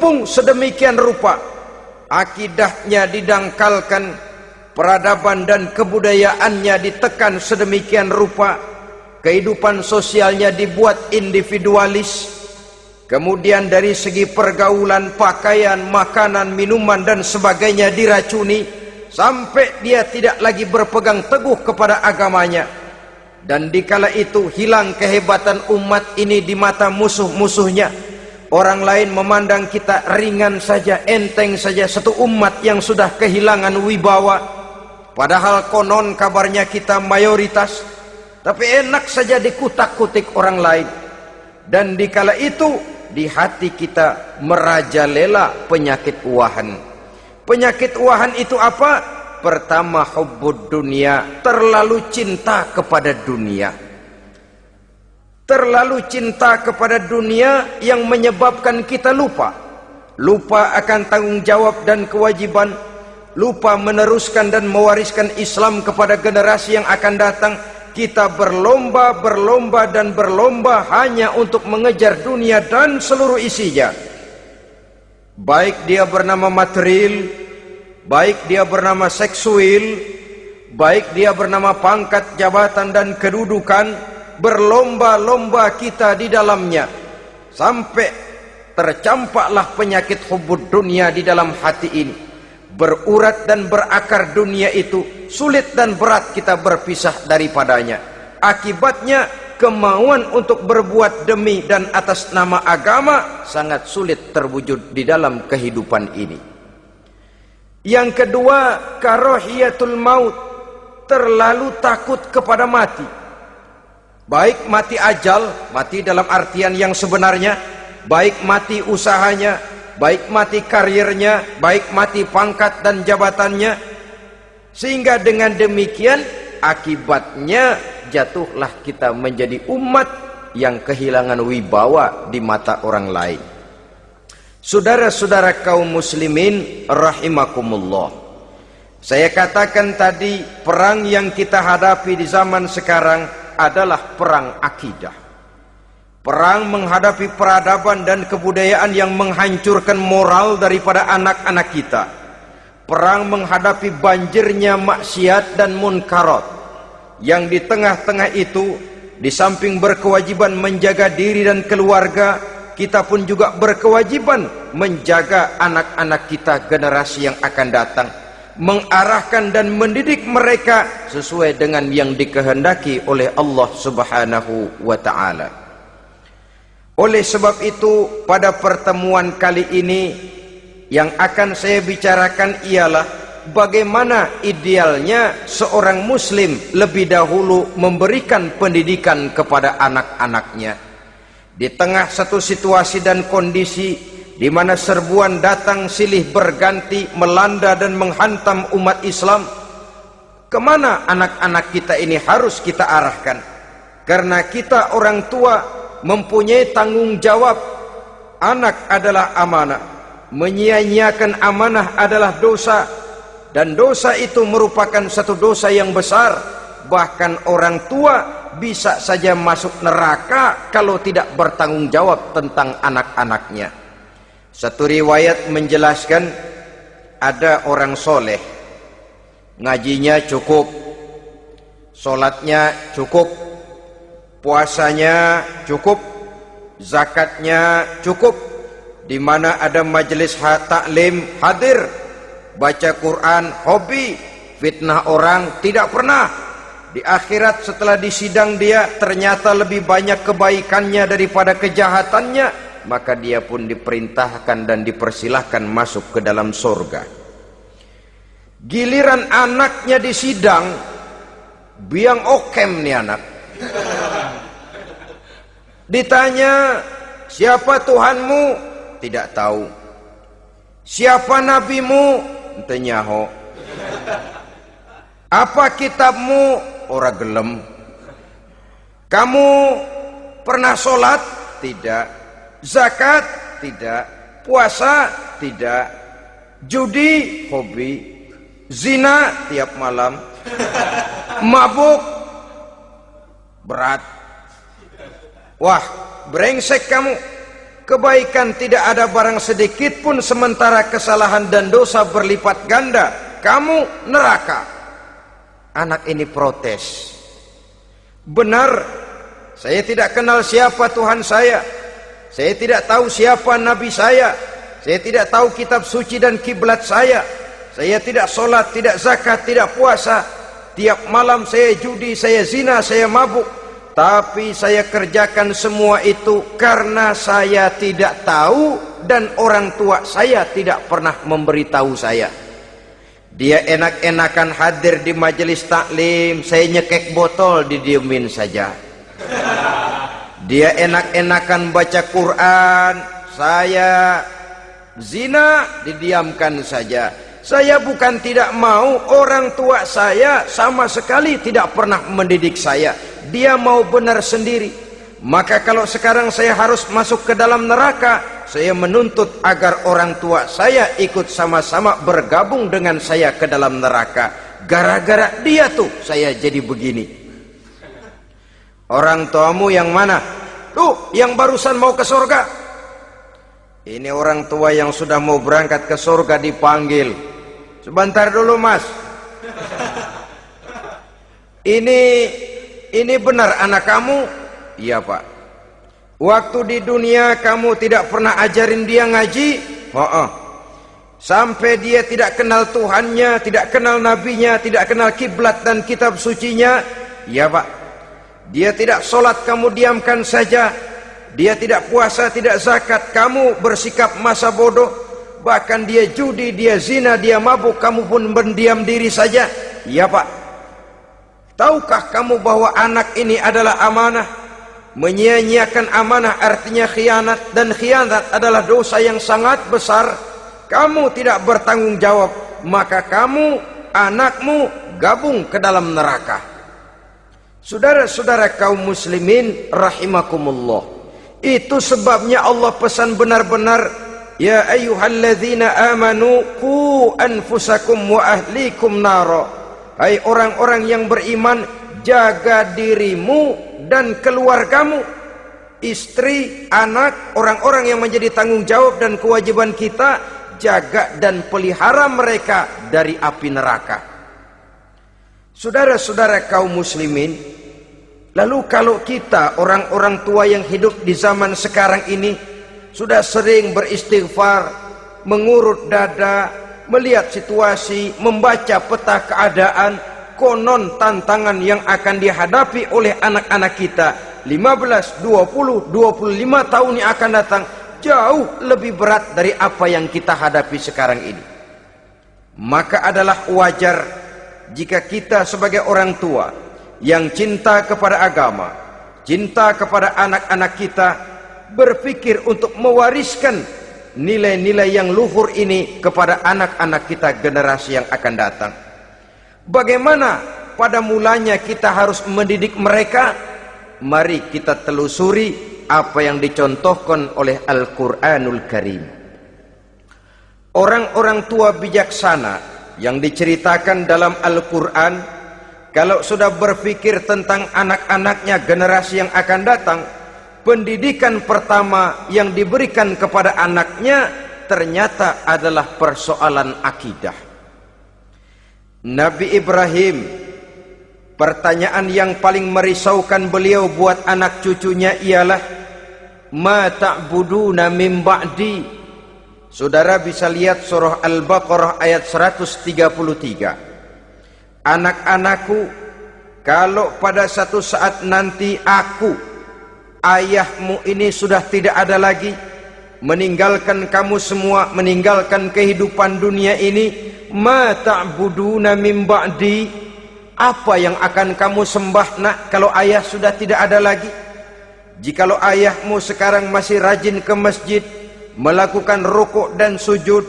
dikepung sedemikian rupa, akidahnya didangkalkan, peradaban dan kebudayaannya ditekan sedemikian rupa, kehidupan sosialnya dibuat individualis, kemudian dari segi pergaulan, pakaian, makanan, minuman dan sebagainya diracuni, sampai dia tidak lagi berpegang teguh kepada agamanya. Dan dikala itu hilang kehebatan umat ini di mata musuh-musuhnya. Orang lain memandang kita ringan saja, enteng saja, satu umat yang sudah kehilangan wibawa. Padahal konon kabarnya kita mayoritas, tapi enak saja dikutak-kutik orang lain. Dan dikala itu di hati kita merajalela penyakit uahan. Penyakit uahan itu apa? Pertama, hubbud dunia, terlalu cinta kepada dunia. Terlalu cinta kepada dunia yang menyebabkan kita lupa akan tanggung jawab dan kewajiban, lupa meneruskan dan mewariskan Islam kepada generasi yang akan datang. Kita berlomba dan berlomba hanya untuk mengejar dunia dan seluruh isinya, baik dia bernama material, baik dia bernama seksual, baik dia bernama pangkat, jabatan dan kedudukan. Berlomba-lomba kita di dalamnya sampai tercampaklah penyakit hubbud dunia di dalam hati ini. Berurat dan berakar dunia itu, sulit dan berat kita berpisah daripadanya. Akibatnya kemauan untuk berbuat demi dan atas nama agama sangat sulit terwujud di dalam kehidupan ini. Yang kedua, karahiyatul maut, terlalu takut kepada mati. Baik mati ajal, mati dalam artian yang sebenarnya, baik mati usahanya, baik mati karirnya, baik mati pangkat dan jabatannya. Sehingga dengan demikian akibatnya jatuhlah kita menjadi umat yang kehilangan wibawa di mata orang lain. Saudara-saudara kaum muslimin rahimakumullah, saya katakan tadi, perang yang kita hadapi di zaman sekarang adalah perang akidah. Perang menghadapi peradaban dan kebudayaan yang menghancurkan moral daripada anak-anak kita. Perang menghadapi banjirnya maksiat dan munkarat, yang di tengah-tengah itu, di samping berkewajiban menjaga diri dan keluarga, kita pun juga berkewajiban menjaga anak-anak kita, generasi yang akan datang, mengarahkan dan mendidik mereka sesuai dengan yang dikehendaki oleh Allah Subhanahu wa ta'ala. Oleh sebab itu, pada pertemuan kali ini yang akan saya bicarakan ialah bagaimana idealnya seorang muslim lebih dahulu memberikan pendidikan kepada anak-anaknya. Di tengah satu situasi dan kondisi di mana serbuan datang silih berganti melanda dan menghantam umat Islam, kemana anak-anak kita ini harus kita arahkan? Karena kita orang tua mempunyai tanggung jawab. Anak adalah amanah, menyia-nyiakan amanah adalah dosa, dan dosa itu merupakan satu dosa yang besar. Bahkan orang tua bisa saja masuk neraka kalau tidak bertanggung jawab tentang anak-anaknya. Satu riwayat menjelaskan ada orang soleh, ngajinya cukup, sholatnya cukup, puasanya cukup, zakatnya cukup, di mana ada majelis taklim hadir, baca Quran hobi, fitnah orang tidak pernah. Di akhirat setelah disidang dia ternyata lebih banyak kebaikannya daripada kejahatannya, maka dia pun diperintahkan dan dipersilahkan masuk ke dalam surga. Giliran anaknya disidang, biang okem nih anak. Ditanya, siapa Tuhanmu? Tidak tahu. Siapa nabimu? Ente nyaho. Apa kitabmu? Ora gelem. Kamu pernah sholat? Tidak. Zakat? Tidak. Puasa? Tidak. Judi? Hobi. Zina? Tiap malam. Mabuk? Berat. Wah, brengsek kamu. kebaikan tidak ada barang sedikit pun, sementara kesalahan dan dosa berlipat ganda, kamu neraka. Anak ini protes. Benar, saya tidak kenal siapa Tuhan saya tidak tahu siapa Nabi saya tidak tahu kitab suci dan kiblat saya tidak sholat, tidak zakat, tidak puasa, tiap malam saya judi, saya zina, saya mabuk. Tapi saya kerjakan semua itu karena saya tidak tahu dan orang tua saya tidak pernah memberitahu saya. Dia enak-enakan hadir di majelis taklim, saya nyekek botol, didiemin saja. Dia enak-enakan baca Quran, saya zina, didiamkan saja. Saya bukan tidak mau, orang tua saya sama sekali tidak pernah mendidik saya. Dia mau benar sendiri. Maka kalau sekarang saya harus masuk ke dalam neraka, saya menuntut agar orang tua saya ikut sama-sama bergabung dengan saya ke dalam neraka. Gara-gara dia tuh saya jadi begini. Orang tuamu yang mana? Tuh, yang barusan mau ke surga. Ini orang tua yang sudah mau berangkat ke surga dipanggil. Sebentar dulu mas. Ini benar anak kamu? Iya pak. Waktu di dunia kamu tidak pernah ajarin dia ngaji? Sampai dia tidak kenal Tuhannya, tidak kenal nabinya, tidak kenal kiblat dan kitab sucinya? Iya pak. Dia tidak sholat, kamu diamkan saja. Dia tidak puasa, tidak zakat, kamu bersikap masa bodoh. Bahkan dia judi, dia zina, dia mabuk, kamu pun berdiam diri saja. Iya pak. Tahukah kamu bahwa anak ini adalah amanah? Menyia-nyiakan amanah artinya khianat, dan khianat adalah dosa yang sangat besar. Kamu tidak bertanggung jawab, maka kamu, anakmu gabung ke dalam neraka. Saudara-saudara kaum muslimin rahimakumullah, itu sebabnya Allah pesan benar-benar, ya ayyuhalladzina amanu qu anfusakum wa ahlikum nara. Hai orang-orang yang beriman, jaga dirimu dan keluargamu, istri, anak, orang-orang yang menjadi tanggung jawab dan kewajiban kita, jaga dan pelihara mereka dari api neraka. Saudara-saudara kaum muslimin, lalu kalau kita orang-orang tua yang hidup di zaman sekarang ini sudah sering beristighfar, mengurut dada, melihat situasi, membaca peta keadaan, konon tantangan yang akan dihadapi oleh anak-anak kita 15, 20, 25 tahun yang akan datang jauh lebih berat dari apa yang kita hadapi sekarang ini. Maka adalah wajar jika kita sebagai orang tua yang cinta kepada agama, cinta kepada anak-anak kita, berpikir untuk mewariskan nilai-nilai yang luhur ini kepada anak-anak kita generasi yang akan datang. Bagaimana pada mulanya kita harus mendidik mereka? Mari kita telusuri apa yang dicontohkan oleh Al-Quranul Karim. Orang-orang tua bijaksana yang diceritakan dalam Al-Quran, kalau sudah berpikir tentang anak-anaknya generasi yang akan datang, pendidikan pertama yang diberikan kepada anaknya ternyata adalah persoalan akidah. Nabi Ibrahim, pertanyaan yang paling merisaukan beliau buat anak cucunya ialah, ma ta'buduna min ba'di. Saudara bisa lihat surah Al-Baqarah ayat 133. Anak-anakku, kalau pada satu saat nanti aku, ayahmu ini sudah tidak ada lagi, meninggalkan kamu semua, meninggalkan kehidupan dunia ini, ma ta'buduna min ba'di, apa yang akan kamu sembah nak kalau ayah sudah tidak ada lagi? Jikalau ayahmu sekarang masih rajin ke masjid, melakukan rukuk dan sujud,